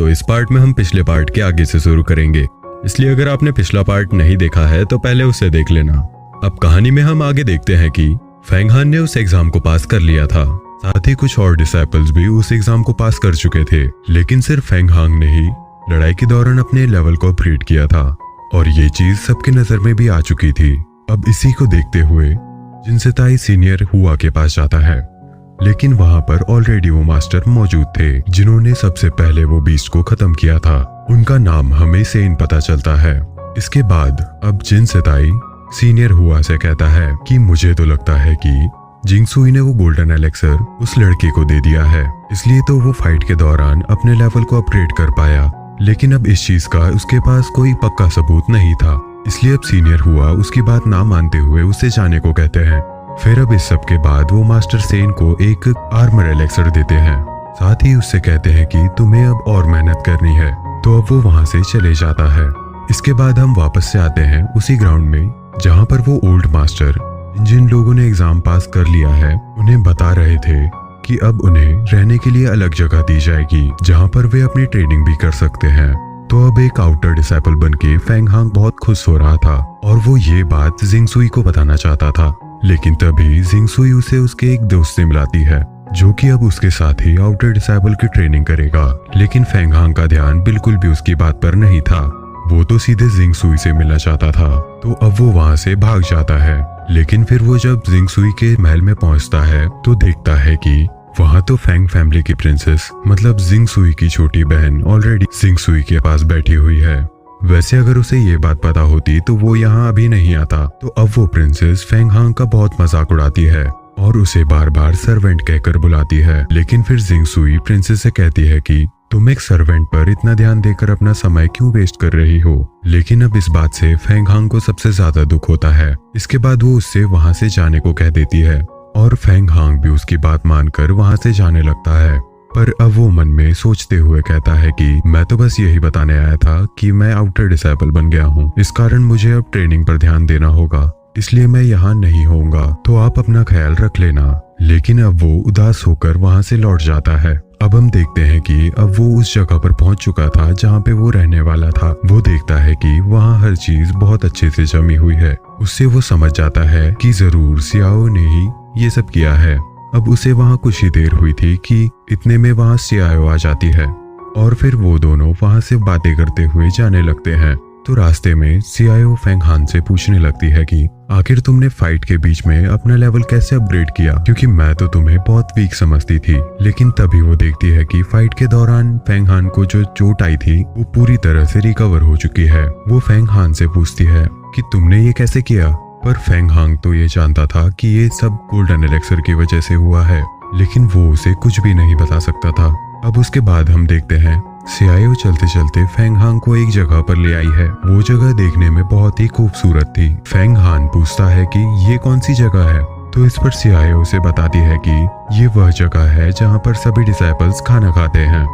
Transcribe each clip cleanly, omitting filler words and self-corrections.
तो इस पार्ट में हम पिछले पार्ट के आगे से शुरू करेंगे, इसलिए अगर आपने पिछला पार्ट नहीं देखा है तो पहले उसे देख लेना। अब कहानी में हम आगे देखते हैं कि फेंग हान ने उस एग्जाम को पास कर लिया था, साथ ही कुछ और डिसाइपल्स भी उस एग्जाम को पास कर चुके थे, लेकिन सिर्फ फेंग हान ने ही लड़ाई के दौरान अपने लेवल को अपग्रेड किया था और ये चीज सबके नजर में भी आ चुकी थी। अब इसी को देखते हुए जिनसेताई सीनियर हुआ के पास जाता है, लेकिन वहां पर ऑलरेडी वो मास्टर मौजूद थे जिन्होंने सबसे पहले वो बीस्ट को खत्म किया था। उनका नाम हमें सेन पता चलता है। इसके बाद अब जिनसेताई सीनियर हुआ से कहता है कि मुझे तो लगता है कि जिंगसुई ने वो गोल्डन एलेक्सर उस लड़के को दे दिया है, इसलिए तो वो फाइट के दौरान अपने लेवल को अपग्रेड कर पाया, लेकिन अब इस चीज का उसके पास कोई पक्का सबूत नहीं था, इसलिए अब सीनियर हुआ उसकी बात ना मानते हुए उसे जाने को कहते हैं। फिर अब इस सब के बाद वो मास्टर सेन को एक आर्मर एलेक्सर देते हैं, साथ ही उससे कहते हैं कि तुम्हें अब और मेहनत करनी है, तो अब वो वहां से चले जाता है। इसके बाद हम वापस से आते हैं उसी ग्राउंड में जहां पर वो ओल्ड मास्टर जिन लोगों ने एग्जाम पास कर लिया है उन्हें बता रहे थे कि अब उन्हें रहने के लिए अलग जगह दी जाएगी जहां पर वे अपनी ट्रेनिंग भी कर सकते हैं। तो अब एक आउटर डिसाइपल बनके फेंग हांग बहुत खुश हो रहा था और वो ये बात जिंगसुई को बताना चाहता था, लेकिन तभी जिंगसुई उसे उसके एक दोस्त से मिलाती है जो कि अब उसके साथ ही आउटर डिसाइपल की ट्रेनिंग करेगा, लेकिन फेंग हांग का ध्यान बिल्कुल भी उसकी बात पर नहीं था। वो तो सीधे जिंगसुई से मिलना चाहता था, तो अब वो वहां से भाग जाता है। लेकिन फिर वो जब जिंगसुई के महल में पहुंचता है तो देखता है कि वहां तो फेंग फैमिली की प्रिंसेस मतलब जिंगसुई की छोटी बहन ऑलरेडी जिंगसुई के पास बैठी हुई है। वैसे अगर उसे ये बात पता होती तो वो यहाँ अभी नहीं आता। तो अब वो प्रिंसेस फेंग हांग का बहुत मजाक उड़ाती है और उसे बार बार सर्वेंट कहकर बुलाती है, लेकिन फिर जिंगसुई प्रिंसेस से कहती है कि तुम एक सर्वेंट पर इतना ध्यान देकर अपना समय क्यों वेस्ट कर रही हो। लेकिन अब इस बात से फेंग हांग को सबसे ज्यादा दुख होता है। इसके बाद वो उससे वहां से जाने को कह देती है और फेंग हांग भी उसकी बात मानकर वहां से जाने लगता है। पर अब वो मन में सोचते हुए कहता है कि मैं तो बस यही बताने आया था कि मैं आउटर डिसाइपल बन गया हूँ, इस कारण मुझे अब ट्रेनिंग पर ध्यान देना होगा, इसलिए मैं यहाँ नहीं होऊंगा, तो आप अपना ख्याल रख लेना। लेकिन अब वो उदास होकर वहां से लौट जाता है। अब हम देखते हैं कि अब वो उस जगह पर पहुंच चुका था जहां पे वो रहने वाला था। वो देखता है कि वहां हर चीज बहुत अच्छे से जमी हुई है। उससे वो समझ जाता है कि जरूर सियाओ ने ही ये सब किया है। अब उसे वहां कुछ ही देर हुई थी कि इतने में वहां सियाओ आ जाती है और फिर वो दोनों वहां से बातें करते हुए जाने लगते हैं। तो रास्ते में सियाओ फेंग हान से पूछने लगती है कि आखिर तुमने फाइट के बीच में अपना लेवल कैसे अपग्रेड किया, क्योंकि मैं तो तुम्हें बहुत वीक समझती थी। लेकिन तभी वो देखती है कि फाइट के दौरान फेंग हान को जो चोट आई थी वो पूरी तरह से रिकवर हो चुकी है। वो फेंग हान से पूछती है कि तुमने ये कैसे किया, पर फेंग हांग तो ये जानता था कि ये सब गोल्डन एलेक्सर की वजह से हुआ है, लेकिन वो उसे कुछ भी नहीं बता सकता था। अब उसके बाद हम देखते हैं सियाओ चलते चलते फेंग हांग को एक जगह पर ले आई है। वो जगह देखने में बहुत ही खूबसूरत थी। फेंग हान पूछता है कि ये कौन सी जगह है, तो इस पर सियाओ उसे बताती है कि ये वह जगह है जहाँ पर सभी डिसाइपल्स खाना खाते हैं।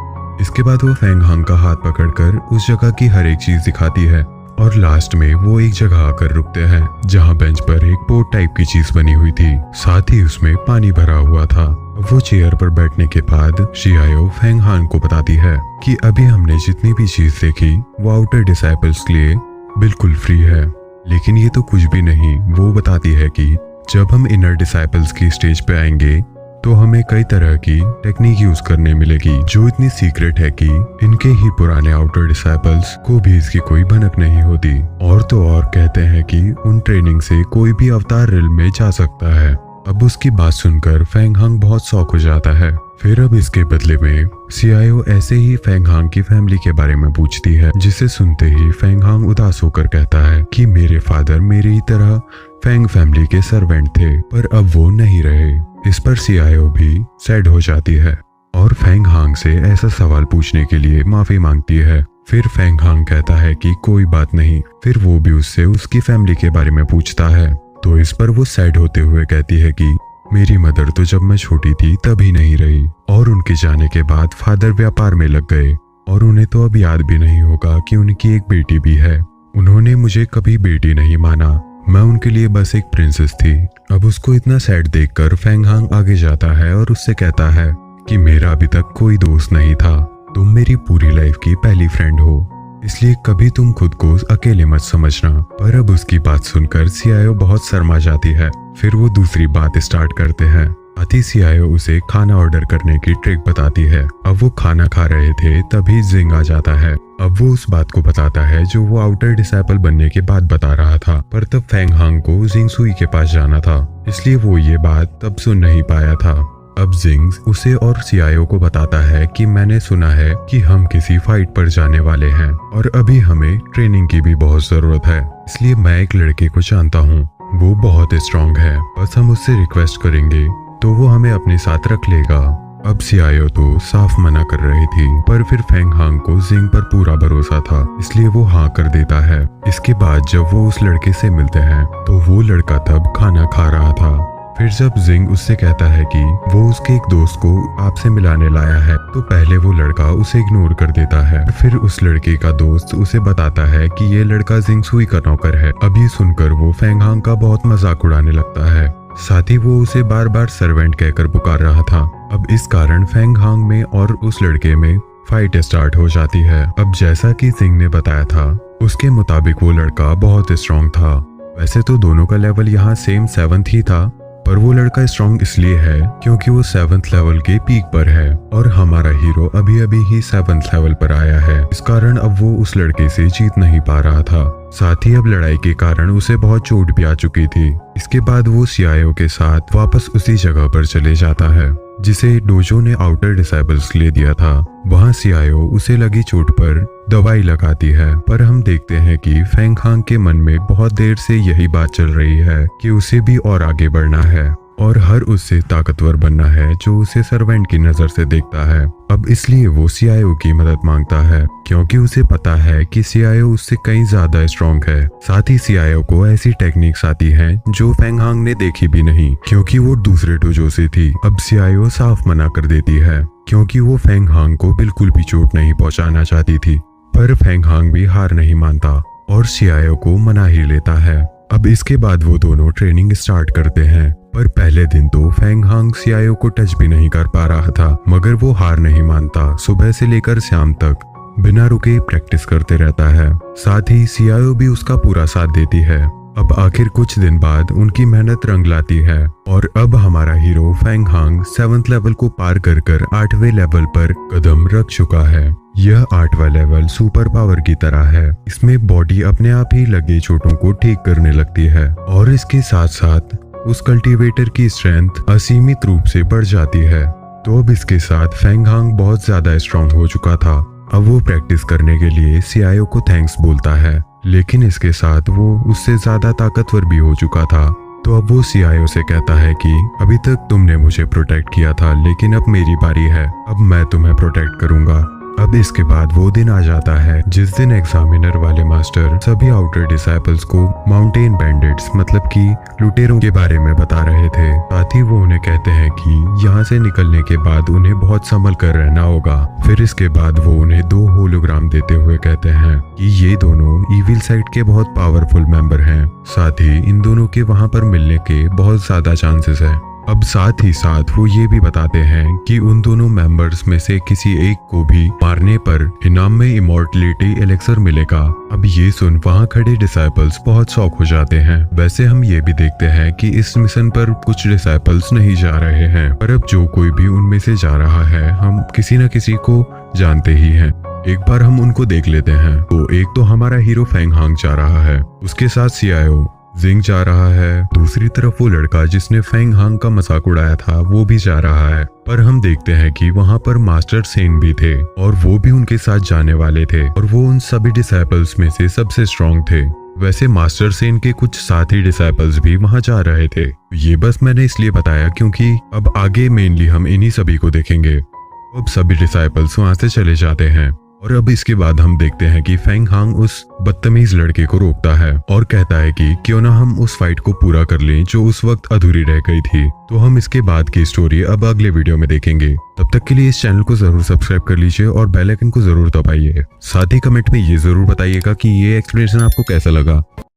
इसके बाद वो फेंग हांग का हाथ पकड़कर उस जगह की हर एक चीज दिखाती है और लास्ट में वो एक जगह आकर रुकते हैं जहाँ बेंच पर एक बोट टाइप की चीज बनी हुई थी, साथ ही उसमें पानी भरा हुआ था। वो चेयर पर बैठने के बाद सियाओ फेंग हान को बताती है कि अभी हमने जितनी भी चीज देखी वो आउटर डिसाइपल्स के लिए बिल्कुल फ्री है, लेकिन ये तो कुछ भी नहीं। वो बताती है कि जब हम इनर डिसाइपल्स की स्टेज पे आएंगे तो हमें कई तरह की टेक्निक यूज करने मिलेगी जो इतनी सीक्रेट है कि इनके ही पुराने आउटर डिसाइपल्स को भी इसकी कोई भनक नहीं होती। और तो और कहते हैं कि उन ट्रेनिंग से कोई भी अवतार रिल में जा सकता है। अब उसकी बात सुनकर फेंग हांग बहुत शौक हो जाता है। फिर अब इसके बदले में सियाओ ऐसे ही फेंग हांग की फैमिली के बारे में पूछती है, जिसे सुनते ही फेंग हांग उदास होकर कहता है कि मेरे फादर मेरी ही तरह फेंग फैमिली के सर्वेंट थे, पर अब वो नहीं रहे। इस पर सियाओ भी सैड हो जाती है और फेंग हांग से ऐसा सवाल पूछने के लिए माफी मांगती है। फिर फेंग हांग कहता है कि कोई बात नहीं। फिर वो भी उससे उसकी फैमिली के बारे में पूछता है, तो इस पर वो सैड होते हुए कहती है कि मेरी मदर तो जब मैं छोटी थी तभी नहीं रही और उनके जाने के बाद फादर व्यापार में लग गए और उन्हें तो अब याद भी नहीं होगा कि उनकी एक बेटी भी है। उन्होंने मुझे कभी बेटी नहीं माना, मैं उनके लिए बस एक प्रिंसेस थी। अब उसको इतना सैड देखकर फेंग हांग आगे जाता है और उससे कहता है कि मेरा अभी तक कोई दोस्त नहीं था, तुम मेरी पूरी लाइफ की पहली फ्रेंड हो, इसलिए कभी तुम खुद को अकेले मत समझना। पर अब उसकी बात सुनकर सीआईओ बहुत शर्मा जाती है। फिर वो दूसरी बात स्टार्ट करते हैं। आती सीआईओ उसे खाना ऑर्डर करने की ट्रिक बताती है। अब वो खाना खा रहे थे तभी जिंग आ जाता है। अब वो उस बात को बताता है जो वो आउटर डिसाइपल बनने के बाद बता रहा था। पर तब फेंग हांग को जिंग सुई के पास जाना था, इसलिए वो ये बात तब सुन नहीं पाया था। अब जिंग उसे और सीआईओ को बताता है कि मैंने सुना है कि हम किसी फाइट पर जाने वाले हैं और अभी हमें ट्रेनिंग की भी बहुत जरूरत है। इसलिए मैं एक लड़के को जानता हूँ, वो बहुत स्ट्रांग है, बस हम उससे रिक्वेस्ट करेंगे तो वो हमें अपने साथ रख लेगा। अब सीआईओ तो साफ मना कर रही थी, पर फिर फेंग हांग को जिंग पर पूरा भरोसा था, इसलिए वो हाँ कर देता है। इसके बाद जब वो उस लड़के से मिलते हैं तो वो लड़का तब खाना खा रहा था। फिर जब जिंग उससे कहता है कि वो उसके एक दोस्त को आपसे मिलाने लाया है, तो पहले वो लड़का उसे इग्नोर कर देता है। फिर उस लड़के का दोस्त उसे बताता है कि ये लड़का जिंग सुई का नौकर है। अब ये सुनकर वो फेंग हांग का बहुत मजाक उड़ाने लगता है, साथ ही वो उसे बार बार सर्वेंट कहकर पुकार रहा था। अब इस कारण फेंग हांग में और उस लड़के में फाइट स्टार्ट हो जाती है। अब जैसा कि जिंग ने बताया था, उसके मुताबिक वो लड़का बहुत स्ट्रांग था। वैसे तो दोनों का लेवल यहाँ सेम 7th ही था, पर वो लड़का स्ट्रांग इसलिए है क्योंकि वो 7th लेवल के पीक पर है और हमारा हीरो अभी अभी ही 7th लेवल पर आया है। इस कारण अब वो उस लड़के से जीत नहीं पा रहा था। साथ ही अब लड़ाई के कारण उसे बहुत चोट भी आ चुकी थी। इसके बाद वो सीआईओ के साथ वापस उसी जगह पर चले जाता है जिसे डोजो ने आउटर डिसाइबल्स ले दिया था। वहाँ सीआईओ उसे लगी चोट पर दवाई लगाती है, पर हम देखते हैं कि फेंग हांग के मन में बहुत देर से यही बात चल रही है कि उसे भी और आगे बढ़ना है और हर उससे ताकतवर बनना है जो उसे सर्वेंट की नजर से देखता है। अब इसलिए वो सीआईओ की मदद मांगता है क्योंकि उसे पता है कि सीआईओ उससे कहीं ज्यादा स्ट्रांग है। साथ ही सीआईओ को ऐसी टेक्निक्स आती हैं जो फेंग हांग ने देखी भी नहीं क्योंकि वो दूसरे डोजो से थी। अब सीआईओ साफ मना कर देती है क्योंकि वो फेंग हांग को बिल्कुल भी चोट नहीं पहुंचाना चाहती थी। पर फेंग हांग भी हार नहीं मानता और सीआईओ को मना ही लेता है। अब इसके बाद वो दोनों ट्रेनिंग स्टार्ट करते हैं, पर पहले दिन तो फेंग हांग सीआईओ को टच भी नहीं कर पा रहा था, मगर वो हार नहीं मानता। सुबह से लेकर शाम तक बिना रुके प्रैक्टिस करते रहता है। साथ ही सीआईओ भी उसका पूरा साथ देती है। अब आखिर कुछ दिन बाद उनकी मेहनत रंग लाती है और अब हमारा hero Feng Hong 7th level को पार कर 8वें लेवल पर कदम रख चुका है। यह 8वां लेवल सुपर पावर की तरह है। इसमें बॉडी अपने आप ही लगे चोटों को ठीक करने लगती है और इसके साथ साथ उस कल्टीवेटर की स्ट्रेंथ असीमित रूप से बढ़ जाती है। तो अब इसके साथ फेंग हांग बहुत ज्यादा स्ट्रांग हो चुका था। अब वो प्रैक्टिस करने के लिए सीआईओ को थैंक्स बोलता है, लेकिन इसके साथ वो उससे ज्यादा ताकतवर भी हो चुका था। तो अब वो सीआईओ से कहता है कि अभी तक तुमने मुझे प्रोटेक्ट किया था, लेकिन अब मेरी बारी है, अब मैं तुम्हें प्रोटेक्ट करूंगा। अब इसके बाद वो दिन आ जाता है जिस दिन एग्जामिनर वाले मास्टर सभी आउटर डिसाइपल्स को माउंटेन बैंडिट्स मतलब कि लुटेरों के बारे में बता रहे थे। साथ ही वो उन्हें कहते हैं कि यहाँ से निकलने के बाद उन्हें बहुत संभल कर रहना होगा। फिर इसके बाद वो उन्हें 2 होलोग्राम देते हुए कहते हैं कि ये दोनों इविल साइड के बहुत पावरफुल मेंबर हैं। साथ ही इन दोनों के वहाँ पर मिलने के बहुत ज्यादा चांसेस है। अब साथ ही साथ वो ये भी बताते हैं कि उन दोनों मेंबर्स में से किसी एक को भी मारने पर इनाम में इमॉर्टलिटी एलेक्सर मिलेगा। अब ये सुन वहाँ खड़े डिसाइपल्स बहुत शॉक हो जाते हैं। वैसे हम ये भी देखते हैं कि इस मिशन पर कुछ डिसाइपल्स नहीं जा रहे हैं, पर अब जो कोई भी उनमें से जा रहा है हम किसी न किसी को जानते ही हैं। एक बार हम उनको देख लेते हैं। तो एक तो हमारा हीरो फेंग हांग जा रहा है, उसके साथ सीआईओ जिंग जा रहा है। दूसरी तरफ वो लड़का जिसने फेंग हांग का मजाक उड़ाया था वो भी जा रहा है। पर हम देखते हैं कि वहाँ पर मास्टर सेन भी थे और वो भी उनके साथ जाने वाले थे और वो उन सभी डिसाइपल्स में से सबसे स्ट्रांग थे। वैसे मास्टर सेन के कुछ साथी डिसाइपल्स भी वहाँ जा रहे थे। ये बस मैंने इसलिए बताया क्योंकि अब आगे मेनली हम इन्हीं सभी को देखेंगे। अब सभी डिसाइपल्स वहाँ से चले जाते हैं और अब इसके बाद हम देखते हैं कि फेंग हांग उस बदतमीज लड़के को रोकता है और कहता है कि क्यों ना हम उस फाइट को पूरा कर लें जो उस वक्त अधूरी रह गई थी। तो हम इसके बाद की स्टोरी अब अगले वीडियो में देखेंगे। तब तक के लिए इस चैनल को जरूर सब्सक्राइब कर लीजिए और बेल आइकन को जरूर दबाइए। साथ ही कमेंट में ये जरूर बताइएगा कि ये एक्सप्लेनेशन आपको कैसा लगा।